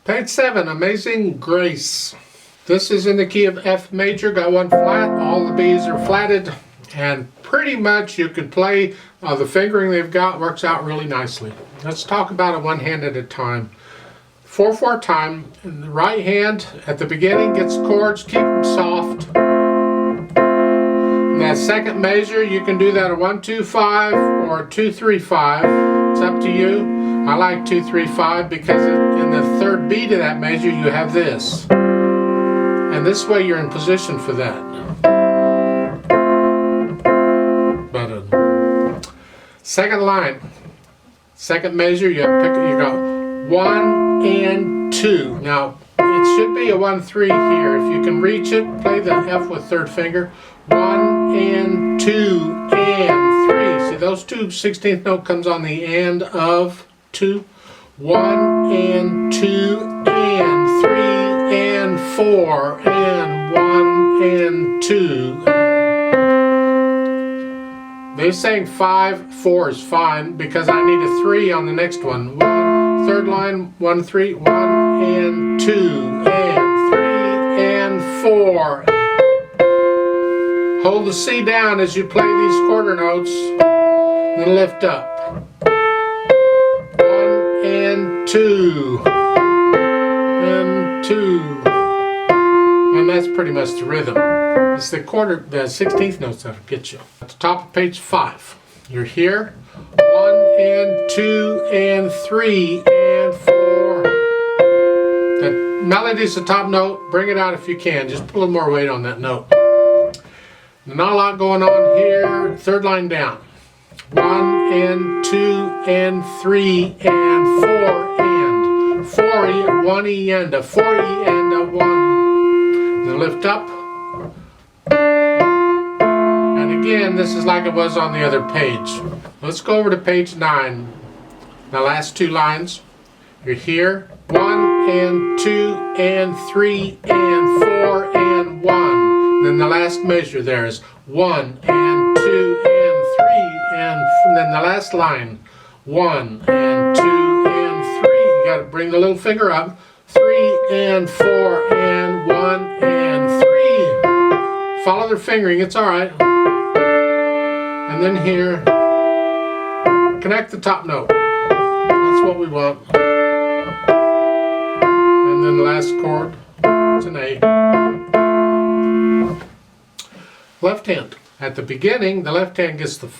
Page 7, Amazing Grace. This is in the key of F major, got one flat, all the B's are flatted, and pretty much you could play, the fingering they've got works out really nicely. Let's talk about it one hand at a time. 4/4 time, in the right hand at the beginning gets chords, keep them soft. In that second measure, you can do that a 1-2-5 or a 2-3-5. It's up to you. I like 2-3-5 because in the third beat of that measure you have this. And this way you're in position for that. Second line, second measure, you got 1 and 2. Now it should be a 1-3 here. If you can reach it, play the F with third finger. 1 and 2 and 3. See, those two 16th note comes on the and of 2. 1 and 2 and 3 and 4 and 1 and 2. They're saying 5/4 is fine because I need a 3 on the next one. Third line, 1, 3, 1 and 2 and 3 and 4. Hold the C down as you play these quarter notes, then lift up. 1 and 2 and 2. And that's pretty much the rhythm. It's the 16th notes that'll get you. At the top of page 5, you're here. 1 and 2 and 3 and 4. The melody's the top note. Bring it out if you can. Just put a little more weight on that note. Not a lot going on here. Third line down. 1 and 2 and 3 and 4 and 4 E, 1 E and a 4 E and a 1. Then lift up. And again, this is like it was on the other page. Let's go over to page 9. The last two lines. You're here. 1 and 2 and 3 and 4 and 1. Then the last measure there is 1 and 2 and 3 and then the last line 1 and 2 and 3. You got to bring the little finger up. 3 and 4 and 1 and 3. Follow their fingering, it's all right. And then here, connect the top note. That's what we want. And then the last chord, it's an A. Left hand. At the beginning, the left hand gets the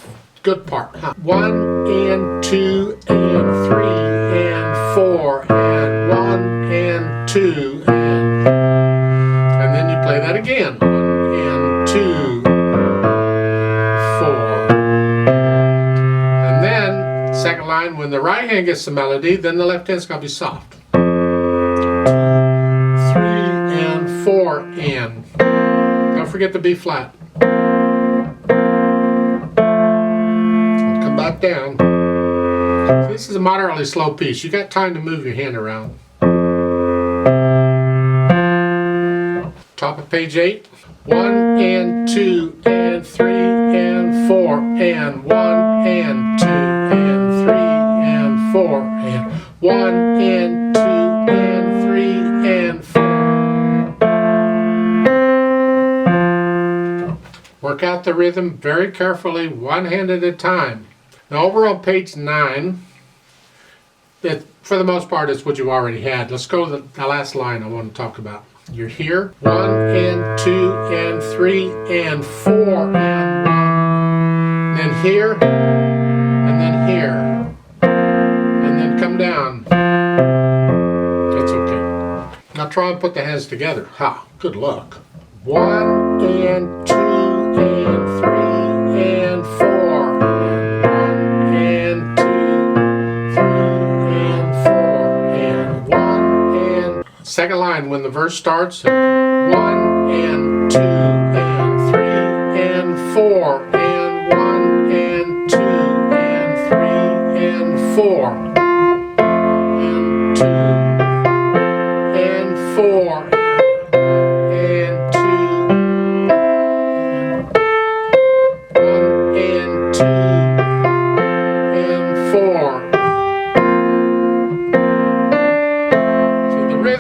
good part. 1 and 2 and 3 and 4 and 1 and 2 and then you play that again. 1 and 2, 4. And then, second line, when the right hand gets the melody, then the left hand's got to be soft. 2, 3 and 4 and. Don't forget the B flat. Back down. So this is a moderately slow piece. You got time to move your hand around. Top of page 8. 1 and 2 and 3 and 4 and 1 and 2 and 3 and 4 and 1 and 2 and 3 and 4. Work out the rhythm very carefully, one hand at a time. Now over on page 9, that for the most part is what you already had. Let's go to the last line I want to talk about. You're here. 1 and 2 and 3 and 4 and 1. Then here, and then here. And then come down. That's okay. Now try and put the hands together. Ha! Good luck. 1 and 2 and 3 and 4. Second line, when the verse starts, 1 and 2 and 3 and 4 and 1 and 2 and 3 and 4 and 2 and 4 and 2 1 and 2 and 4.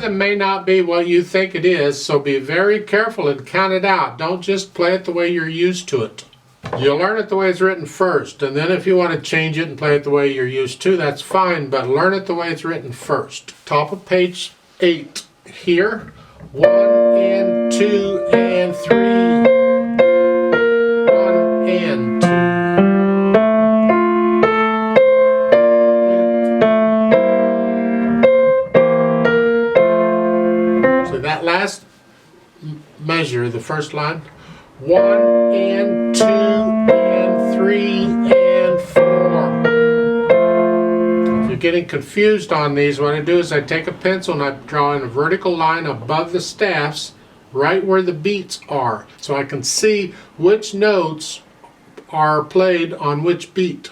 rhythm may not be what you think it is, so be very careful and count it out. Don't just play it the way you're used to it. You'll learn it the way it's written first, and then if you want to change it and play it the way you're used to, that's fine, but learn it the way it's written first. Top of page 8 here. 1 and 2 and 3. 1 and 2. So that last measure, the first line, 1 and 2 and 3 and 4. If you're getting confused on these, what I do is I take a pencil and I draw in a vertical line above the staffs right where the beats are, so I can see which notes are played on which beat.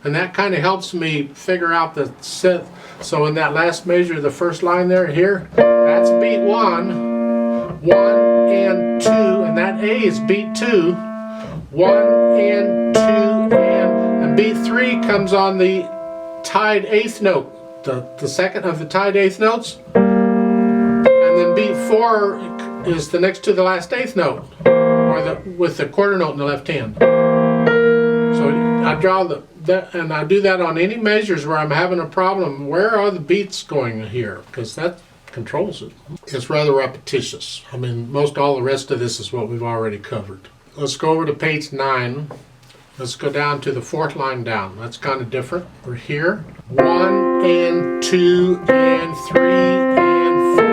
And that kind of helps me figure out the set. So in that last measure, the first line there, here, that's beat 1. 1 and 2, and that A is beat 2. 1 and 2 and beat 3 comes on the tied eighth note, the second of the tied eighth notes, and then beat 4 is the next to the last eighth note, or with the quarter note in the left hand. So I draw that, and I do that on any measures where I'm having a problem. Where are the beats going here? Because that controls it. It's rather repetitious. I mean, most all the rest of this is what we've already covered. Let's go over to page 9. Let's go down to the 4th line down. That's kind of different. We're here. 1 and 2 and 3 and 4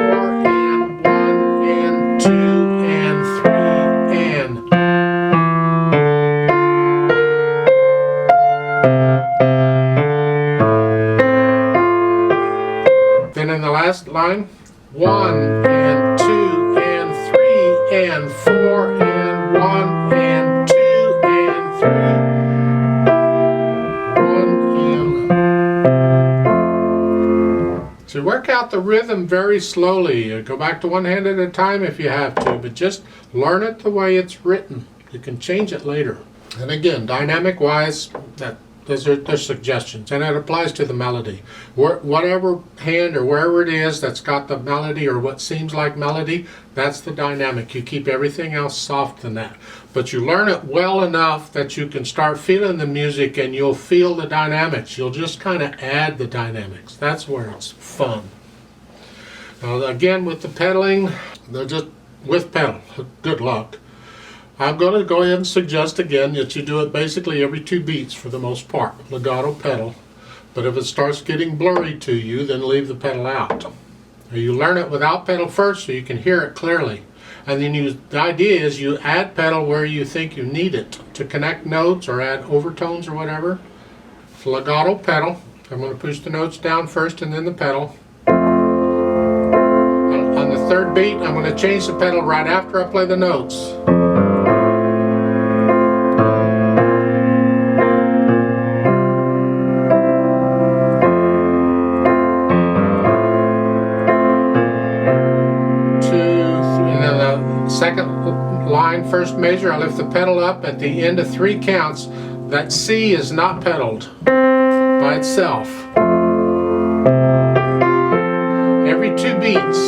and 1 and 2 and 3 and. Then in the last line, 1 and 2 and 3 and 4 and 1 and 2 and 3. 1 and. So work out the rhythm very slowly. Go back to one hand at a time if you have to, but just learn it the way it's written. You can change it later. And again, dynamic wise, those are suggestions, and it applies to the melody. Whatever hand or wherever it is that's got the melody or what seems like melody, that's the dynamic. You keep everything else soft than that. But you learn it well enough that you can start feeling the music and you'll feel the dynamics. You'll just kind of add the dynamics. That's where it's fun. Now again, with the pedaling, they're just with pedal. Good luck. I'm going to go ahead and suggest again that you do it basically every 2 beats for the most part, legato pedal. But if it starts getting blurry to you, then leave the pedal out. You learn it without pedal first so you can hear it clearly. And then the idea is you add pedal where you think you need it to connect notes or add overtones or whatever. It's legato pedal. I'm going to push the notes down first and then the pedal. On the 3rd beat, I'm going to change the pedal right after I play the notes. Second line, first measure, I lift the pedal up at the end of 3 counts. That C is not pedaled by itself. Every 2 beats.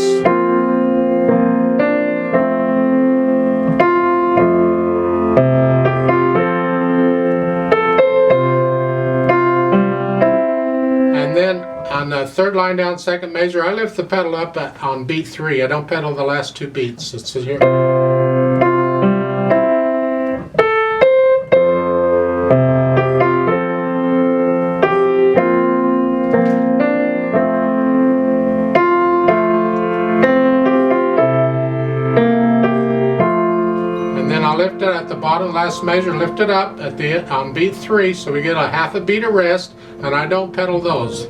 And then on the 3rd line down, 2nd measure, I lift the pedal up on beat 3. I don't pedal the last 2 beats. It's here. And then I'll lift it at the bottom, last measure, lift it up on beat 3, so we get a half a beat of rest, and I don't pedal those.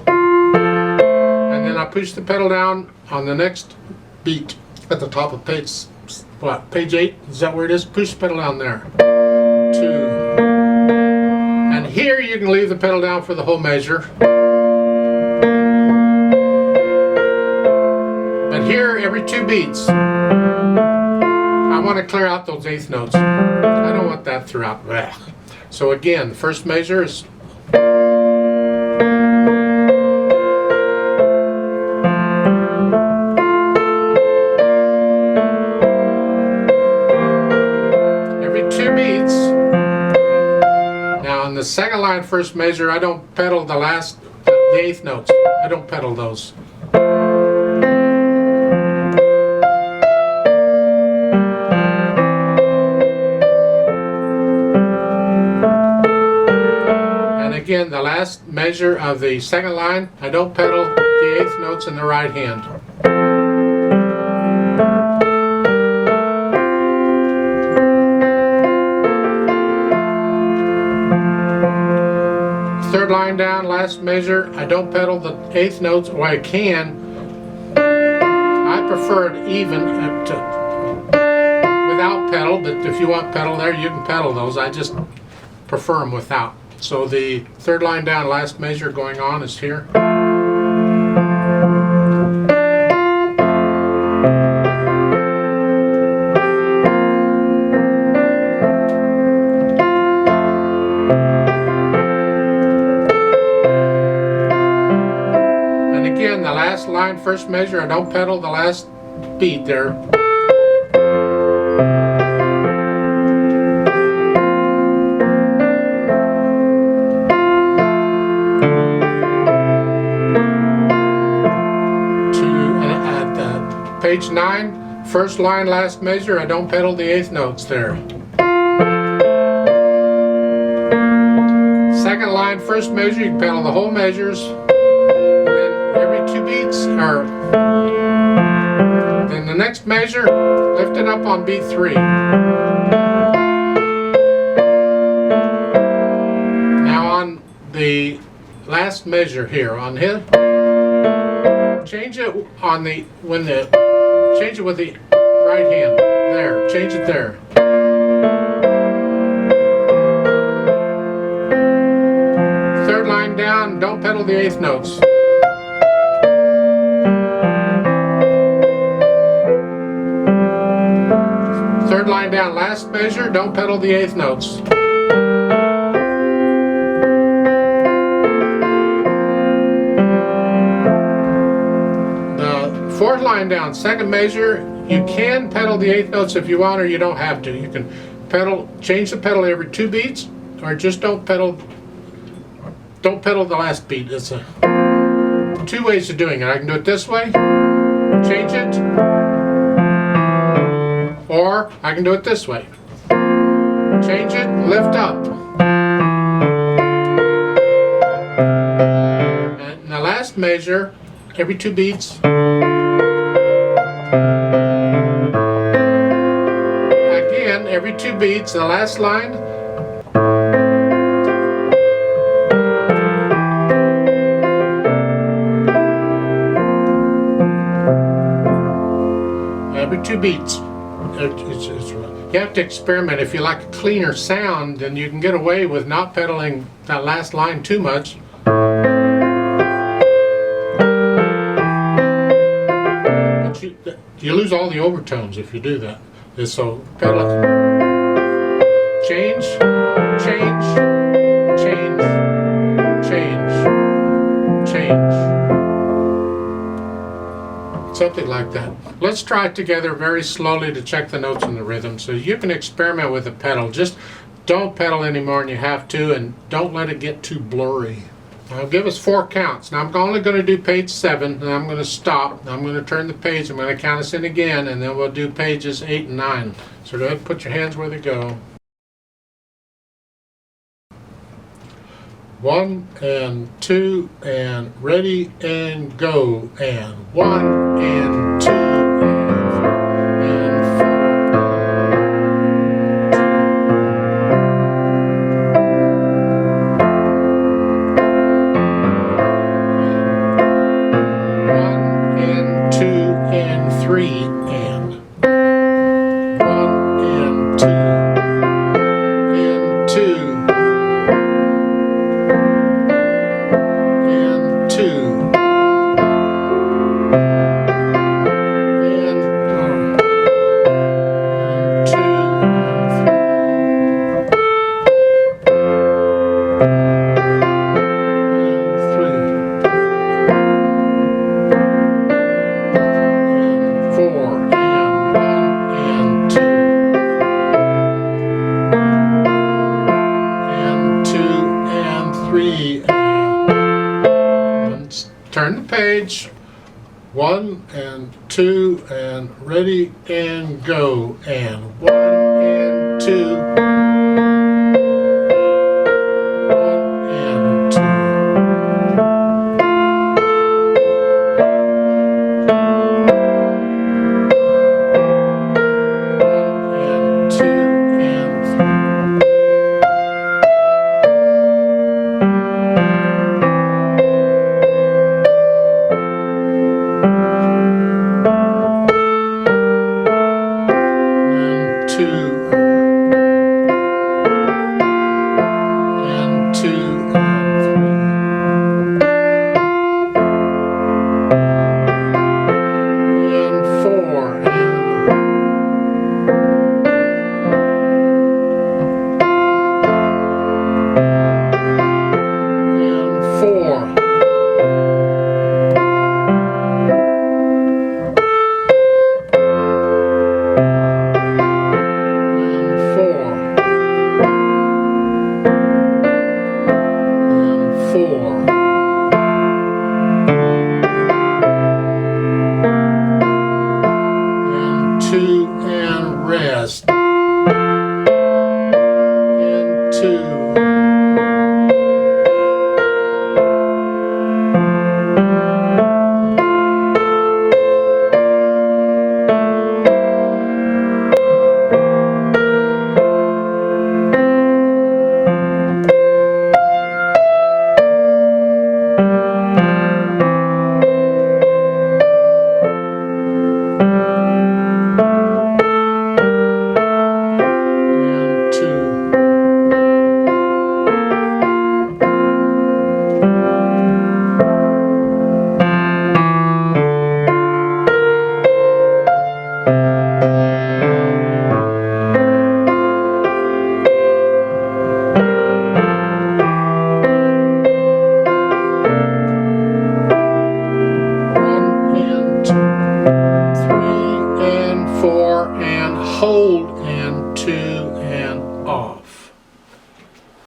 I push the pedal down on the next beat at the top of page 8? Is that where it is? Push the pedal down there. 2. And here you can leave the pedal down for the whole measure. But here, every 2 beats, I want to clear out those 8th notes. I don't want that throughout. So again, the first measure is line, first measure, I don't pedal the eighth notes. I don't pedal those. And again, the last measure of the second line, I don't pedal the eighth notes in the right hand. Third line down, last measure, I don't pedal the eighth notes, or I can. I prefer it even without pedal, but if you want pedal there, you can pedal those. I just prefer them without. So the third line down, last measure going on is here. The last line, first measure, I don't pedal the last beat there. At page 9, first line, last measure, I don't pedal the eighth notes there. Second line, first measure, you can pedal the whole measures. Every 2 beats, or then the next measure, lift it up on beat 3. Now on the last measure here, on his, change it on the change it with the right hand. There, change it there. Third line down, don't pedal the eighth notes. Third line down, last measure, don't pedal the eighth notes. The fourth line down, second measure, you can pedal the eighth notes if you want, or you don't have to. You can change the pedal every 2 beats, or just don't pedal the last beat. It's 2 ways of doing it. I can do it this way, change it, or I can do it this way. Change it, lift up. And the last measure, every 2 beats. Again, every 2 beats, the last line. Every 2 beats. You have to experiment. If you like a cleaner sound, then you can get away with not pedaling that last line too much. But you lose all the overtones if you do that. So pedal it. Change, change, change, change, change. Something like that. Let's try it together very slowly to check the notes and the rhythm. So you can experiment with the pedal. Just don't pedal any more than you have to, and don't let it get too blurry. Now give us 4 counts. Now I'm only going to do page 7, and I'm going to stop. I'm going to turn the page. I'm going to count us in again, and then we'll do pages 8 and 9. So go ahead and put your hands where they go. 1 and 2 and ready and go, and 1 and 2 and 1 and 2 and 3 and 1 and 2 and 2. Four. turn the page. 1 and 2 and ready and go. And 1 and 2.